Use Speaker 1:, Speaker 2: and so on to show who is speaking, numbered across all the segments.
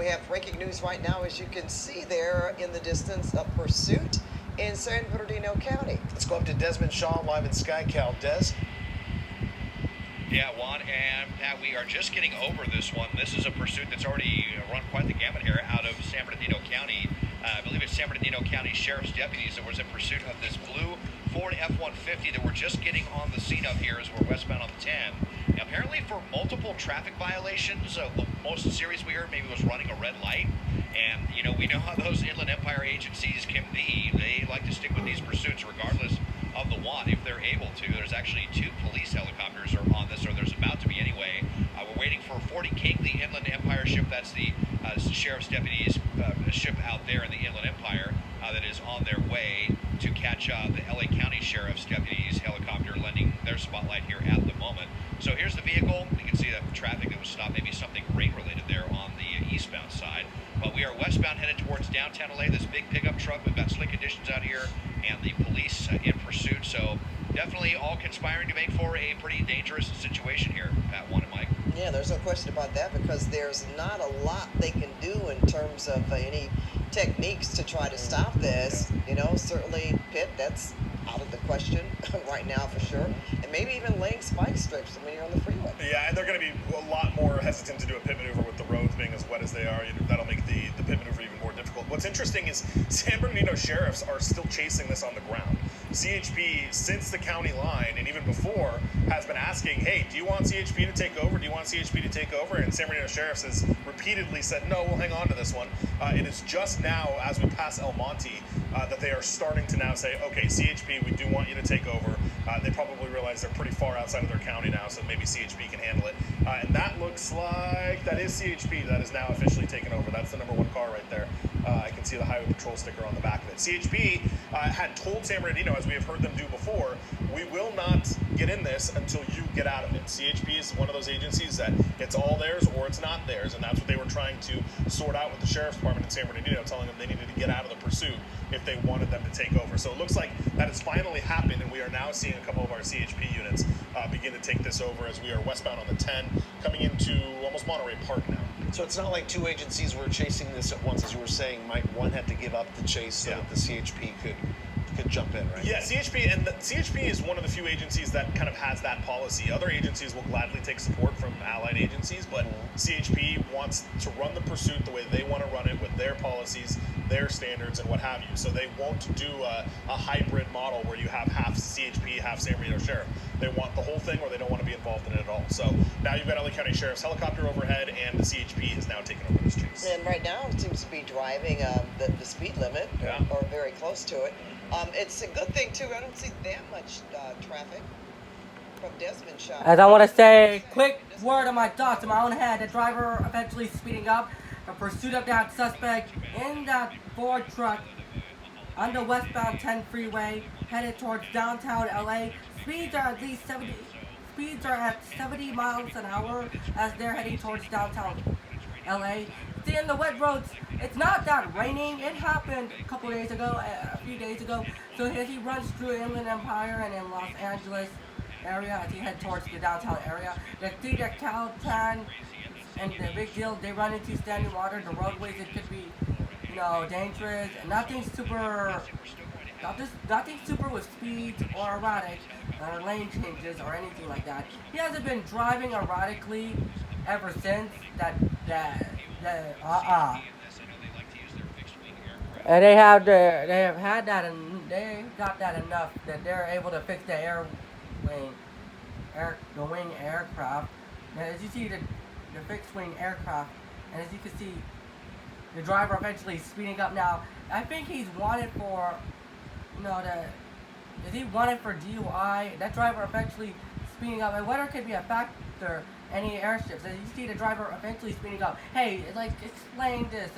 Speaker 1: we have breaking news right now, as you can see there in the distance, a pursuit in San Bernardino County.
Speaker 2: Let's go up to Desmond Shaw live in SkyCal. Des?
Speaker 3: Yeah, Juan, and Pat, we are just getting over this one. This is a pursuit that's already run quite the gamut here out of San Bernardino County. I believe it's San Bernardino County Sheriff's deputies that was in pursuit of this blue Ford F-150 that we're just getting on the scene of here as we're westbound on the 10. Apparently for multiple traffic violations, the most serious we heard maybe was running a red light. And, you know, we know how those Inland Empire agencies can be. They like to stick with these pursuits regardless of the want, if they're able to. There's actually 2 police helicopters are on this, or there's about to be anyway. We're waiting for 40 King, the Inland Empire ship. That's the sheriff's deputies ship out there in the Inland Empire that is on their way to catch the LA County Sheriff's deputies helicopter, lending their spotlight here at the moment. So here's the vehicle. You can see the traffic that was stopped, maybe something rain related there on the eastbound side. But we are westbound headed towards downtown LA. This big pickup truck, we've got slick conditions out here, and the police in pursuit. So definitely all conspiring to make for a pretty dangerous situation here, Pat, Juan, and Mike.
Speaker 1: Yeah, there's no question about that, because there's not a lot they can do in terms of any techniques to try to stop this. You know, certainly Pitt, that's out of the question right now for sure. And maybe even laying spike strips when you're on the freeway.
Speaker 4: Yeah, and they're going to be a lot more hesitant to do a pit maneuver with the roads being as wet as they are. That'll make the pit maneuver even more difficult. What's interesting is San Bernardino sheriffs are still chasing this on the ground. CHP, since the county line, and even before, has been asking, hey, do you want CHP to take over? Do you want CHP to take over? And San Bernardino Sheriffs has repeatedly said, no, we'll hang on to this one. It is just now, as we pass El Monte, that they are starting to now say, okay, CHP, we do want you to take over. They probably realize they're pretty far outside of their county now, so maybe CHP can handle it. And that looks like that is CHP that is now officially taken over. That's the number 1 car right there. I can see the highway patrol sticker on the back of it. CHP had told San Bernardino, as we have heard them do before, we will not get in this until you get out of it. CHP is one of those agencies that it's all theirs or it's not theirs, and that's what they were trying to sort out with the Sheriff's Department in San Bernardino, telling them they needed to get out of the pursuit if they wanted them to take over. So it looks like that has finally happened, and we are now seeing a couple of our CHP units begin to take this over as we are westbound on the 10, coming into almost Monterey Park now.
Speaker 2: So it's not like 2 agencies were chasing this at once, as you were saying, Mike. One had to give up the chase so that the CHP could jump in, right?
Speaker 4: Yeah, CHP is one of the few agencies that kind of has that policy. Other agencies will gladly take support from allied agencies, but CHP wants to run the pursuit the way they want to run it, with their policies, their standards, and what have you. So they won't do a hybrid model where you have half CHP, half San Bernardino Sheriff. They want the whole thing, or they don't want to be involved in it at all. So now you've got LA County Sheriff's helicopter overhead, and the CHP has now taken over this chase.
Speaker 1: And right now it seems to be driving the speed limit, or very close to it. It's a good thing too. I don't see that much traffic from Desmond Shaw.
Speaker 5: As I want to say, quick word on my thoughts in my own head. The driver eventually speeding up in pursuit of that suspect in that Ford truck on the westbound 10 freeway headed towards downtown LA. Speeds are at 70 miles an hour as they're heading towards downtown LA. See, in the wet roads, it's not that raining. It happened a few days ago. So as he runs through Inland Empire and in Los Angeles area, as he head towards the downtown area, the see the Caltan and the big deal, they run into standing water. The roadways, it could be, dangerous. Nothing super with speed or erratic or lane changes or anything like that. He hasn't been driving erratically ever since and they have had that, and they got that enough that they're able to fix the wing aircraft. Now, as you see the fixed wing aircraft, and as you can see, the driver eventually speeding up now. I think he's wanted for, is he wanted for DUI? That driver eventually speeding up, and whether it could be a factor. Any airships, as you see the driver eventually speeding up. Hey, explain this.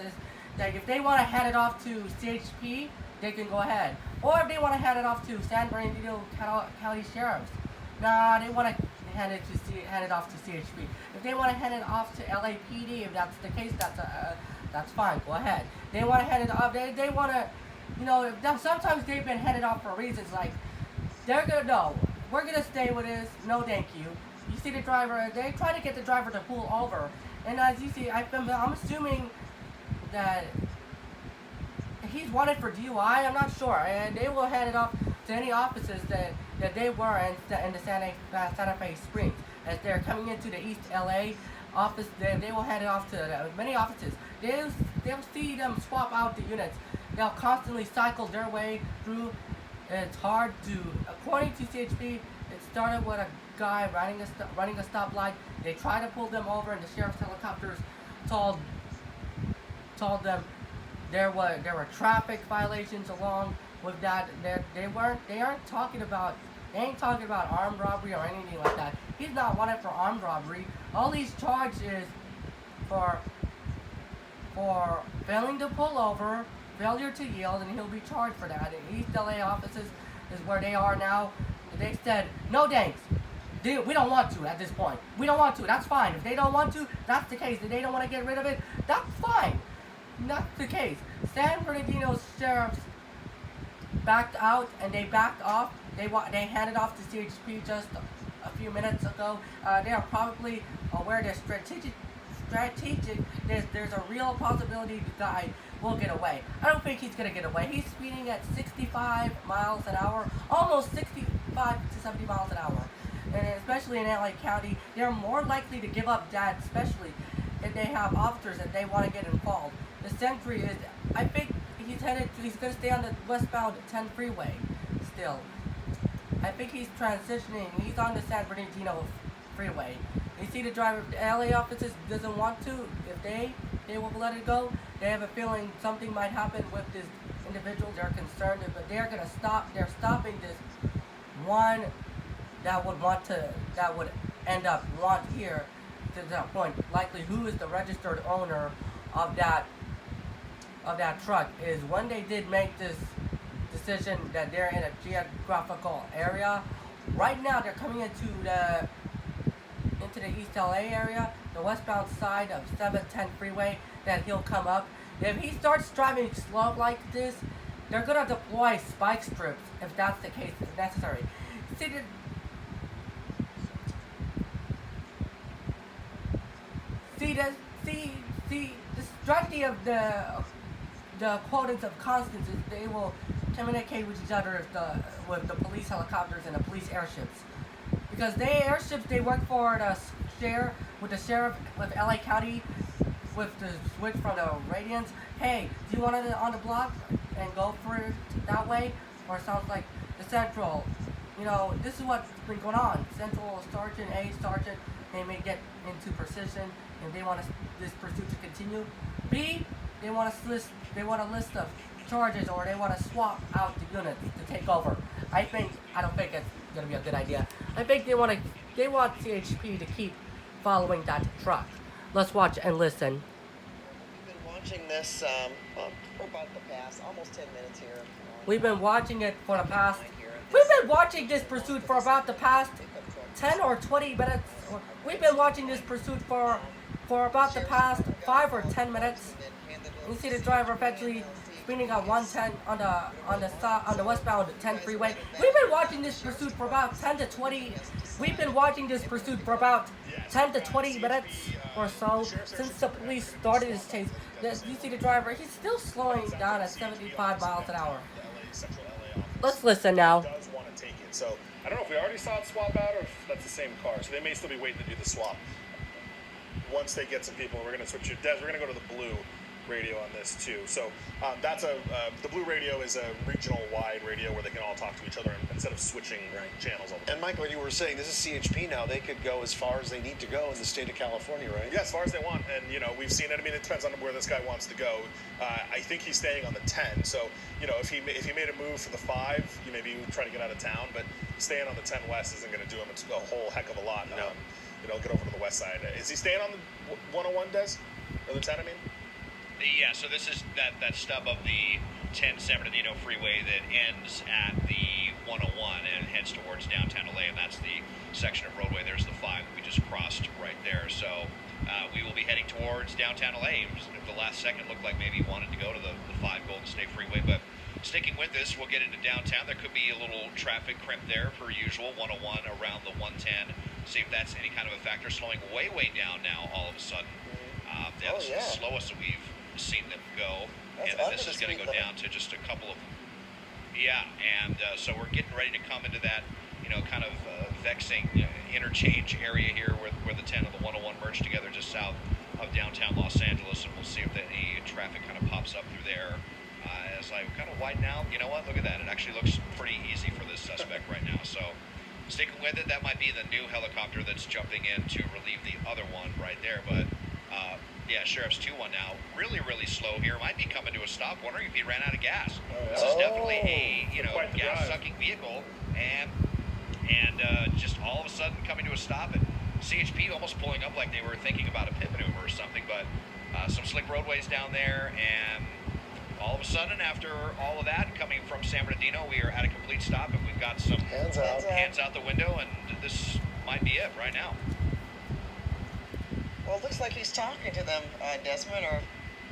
Speaker 5: Like if they want to hand it off to CHP, they can go ahead. Or if they want to hand it off to San Bernardino County Sheriffs, they want to hand it off to CHP. If they want to hand it off to LAPD, if that's the case, that's fine. Go ahead. They want to hand it off. They want to, sometimes they've been handed off for reasons like they're gonna know. We're gonna stay with this. No, thank you. You see the driver, they try to get the driver to pull over. And as you see, I'm assuming that he's wanted for DUI. I'm not sure, and they will hand it off to any offices that they were in the Santa Fe Springs. As they're coming into the East LA office, they will hand it off to many offices. They'll see them swap out the units. They'll constantly cycle their way through. It's hard to, according to CHP, it started with a guy running a stoplight. They tried to pull them over, and the sheriff's helicopters told them there were traffic violations along with that. They ain't talking about armed robbery or anything like that. He's not wanted for armed robbery. All he's charged is for failing to pull over, failure to yield, and he'll be charged for that. In East LA offices is where they are now. They said, no thanks. We don't want to at this point. We don't want to. That's fine. If they don't want to, that's the case. If they don't want to get rid of it, that's fine. That's the case. San Bernardino's sheriffs backed out and they backed off. They handed off to CHP just a few minutes ago. They are probably aware that there's a real possibility the guy will get away. I don't think he's going to get away. He's speeding at 65 miles an hour, almost 65 to 70 miles an hour. And especially in LA County, they're more likely to give up that, especially if they have officers that they want to get involved. The Sentry is, I think he's going to stay on the westbound 10 freeway still. I think he's transitioning. He's on the San Bernardino freeway. You see the driver of the LA offices doesn't want to. If they will let it go, they have a feeling something might happen with this individual. They're concerned, but they're going to stop. They're stopping this one that would end up here to that point. Likely, who is the registered owner of that truck is when they did make this decision that they're in a geographical area. Right now, they're coming into the East LA area, the westbound side of 710 freeway that he'll come up. If he starts driving slow like this, they're gonna deploy spike strips if that's the case, if necessary. The strategy of the quotas of Constance is they will communicate with each other with the police helicopters and the police airships. Because they work for the sheriff with LA County with the switch from the radians. Hey, do you want it on the block and go for it that way? Or it sounds like the Central. This is what's been going on. Central Sergeant, A Sergeant, they may get into precision and they want this pursuit to continue. B, they want a list of charges, or they want to swap out the units to take over. I don't think it's gonna be a good idea. I think they want CHP to keep following that truck. Let's watch and listen.
Speaker 1: We've been watching this for about the past almost 10 minutes here.
Speaker 5: We've been watching it for the past. We've been watching this pursuit for about the past 10 or 20 minutes. We've been watching this pursuit for about the past 5 or 10 minutes. You see the driver eventually speeding at 110 on the westbound 10 freeway. We've been watching this pursuit for about 10 to 20. We've been watching this pursuit for about 10 to 20 minutes or so since the police started this chase. You see the driver, he's still slowing down at 75 miles an hour. Let's listen now.
Speaker 4: Does want to take it. So I don't know if we already saw it swap out or if that's the same car. So they may still be waiting to do the swap. Once they get some people, we're going to switch to Des. We're going to go to the blue radio on this too. So that's the blue radio is a regional wide radio where they can all talk to each other instead of switching channels all the time.
Speaker 2: And Mike, when you were saying this is CHP now, they could go as far as they need to go in the state of California, right?
Speaker 4: Yeah, as far as they want. And we've seen it. I mean, it depends on where this guy wants to go. I think he's staying on the 10. So if he made a move for the 5, maybe he would try to get out of town. But staying on the 10 West isn't going to do him a whole heck of a lot.
Speaker 2: No.
Speaker 4: Get over to the west side. Is he staying on the 101, Des? Or the 10, I mean?
Speaker 3: Yeah, so this is that stub of the 10 San Bernardino freeway that ends at the 101 and heads towards downtown LA, and that's the section of roadway. There's the 5 that we just crossed right there. So we will be heading towards downtown LA. At the last second, looked like maybe he wanted to go to the 5 Golden State Freeway, but sticking with this, we'll get into downtown. There could be a little traffic crimp there, per usual. 101 around the 110. See if that's any kind of a factor. Slowing way down now all of a sudden. That's the slowest that we've seen them go.
Speaker 1: That's
Speaker 3: And then
Speaker 1: under
Speaker 3: this
Speaker 1: the
Speaker 3: is going to
Speaker 1: speed
Speaker 3: go
Speaker 1: limit.
Speaker 3: down to just a couple of, yeah, and so we're getting ready to come into that, kind of vexing interchange area here where the 10 and the 101 merge together just south of downtown Los Angeles, and we'll see if any traffic kind of pops up through there. As I kind of widen out, you know what? Look at that. It actually looks pretty easy for this suspect right now. So sticking with it, that might be the new helicopter that's jumping in to relieve the other one right there. But yeah, Sheriff's 2-1 now. Really, really slow here. Might be coming to a stop. Wondering if he ran out of gas. This is definitely a
Speaker 4: Quite the drive.
Speaker 3: gas-sucking vehicle, and just all of a sudden coming to a stop, and CHP almost pulling up like they were thinking about a pit maneuver or something. But some slick roadways down there, and all of a sudden, after all of that, coming from San Bernardino, we are at a complete stop, and we've got some hands out the window, and this might be it right now.
Speaker 1: Well, it looks like he's talking to them, Desmond, or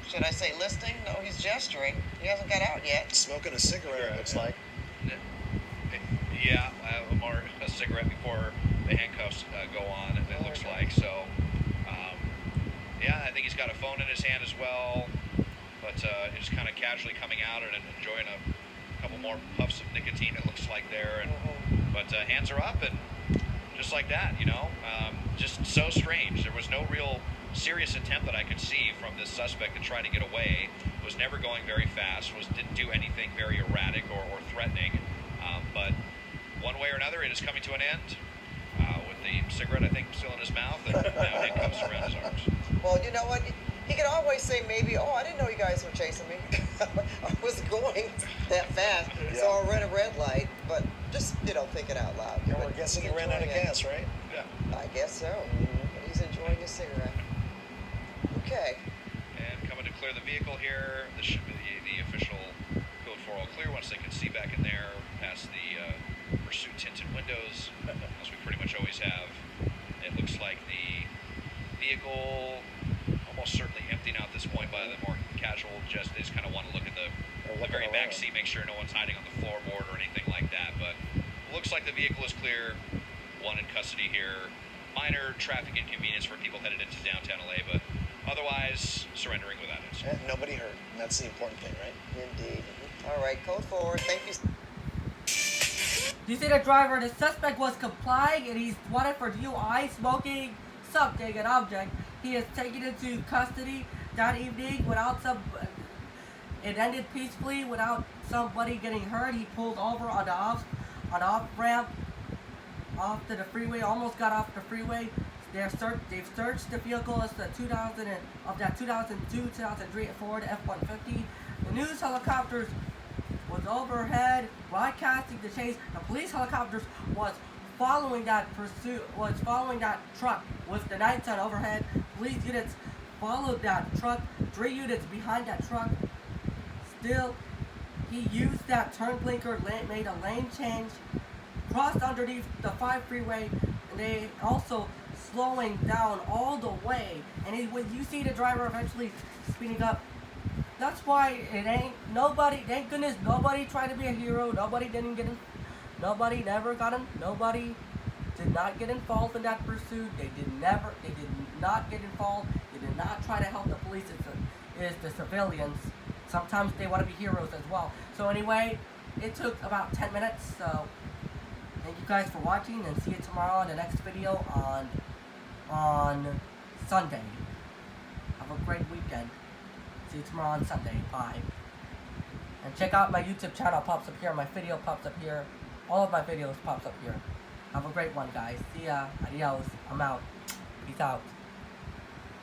Speaker 1: should I say listening? No, he's gesturing. He hasn't got out yet.
Speaker 2: Smoking a cigarette, it looks like.
Speaker 3: Yeah, or a cigarette before the handcuffs go on, it looks like. So, yeah, I think he's got a phone in his hand as well, but just kind of casually coming out and enjoying a couple more puffs of nicotine, it looks like there. But hands are up, and just like that, just so strange. There was no real serious attempt that I could see from this suspect to try to get away. Was never going very fast, didn't do anything very erratic or threatening. But one way or another, it is coming to an end with the cigarette, I think, still in his mouth, and now handcuffs around his arms.
Speaker 1: Well, you know what? He could always say maybe, oh, I didn't know you guys were chasing me. I was going that fast, so I ran a red light. But just, think it out loud.
Speaker 2: Yeah, we're guessing he ran out of gas, right?
Speaker 3: Yeah.
Speaker 1: I guess so. But he's enjoying his cigarette. Okay.
Speaker 3: And coming to clear the vehicle here, this should be the official code 4 all clear once they can see back in there past the pursuit tinted windows, as we pretty much always have. It looks like the vehicle almost certainly emptying out at this point by the more casual. They just kind of want to look at the very back seat, make sure no one's hiding on the floorboard or anything like that. But looks like the vehicle is clear. One in custody here. Minor traffic inconvenience for people headed into downtown LA, but otherwise surrendering without incident.
Speaker 2: Nobody hurt. And that's the important thing, right?
Speaker 1: Indeed. All right, code 4. Thank you.
Speaker 5: You see the driver, the suspect was complying and he's wanted for DUI, smoking something, an object. He is taken into custody that evening it ended peacefully without somebody getting hurt. He pulled over on the off ramp off to the freeway, almost got off the freeway. They've searched the vehicle. It's the 2002-2003 Ford F-150. The news helicopters was overhead, broadcasting the chase. The police helicopters was following that truck with the night sun overhead. Police units followed that truck, 3 units behind that truck. Still, he used that turn blinker, made a lane change, crossed underneath the 5 freeway, and they also slowing down all the way. And when you see the driver eventually speeding up, that's why thank goodness, nobody tried to be a hero. Nobody never got him. Nobody did not get involved in that pursuit. They did not get involved. They did not try to help the police. It's the civilians. Sometimes they want to be heroes as well. So anyway, it took about 10 minutes. So thank you guys for watching, and see you tomorrow on the next video on Sunday. Have a great weekend. See you tomorrow on Sunday. Bye. And check out my YouTube channel. Pops up here. My video pops up here. All of my videos pops up here. Have a great one, guys. See ya. Adios. I'm out. Peace out.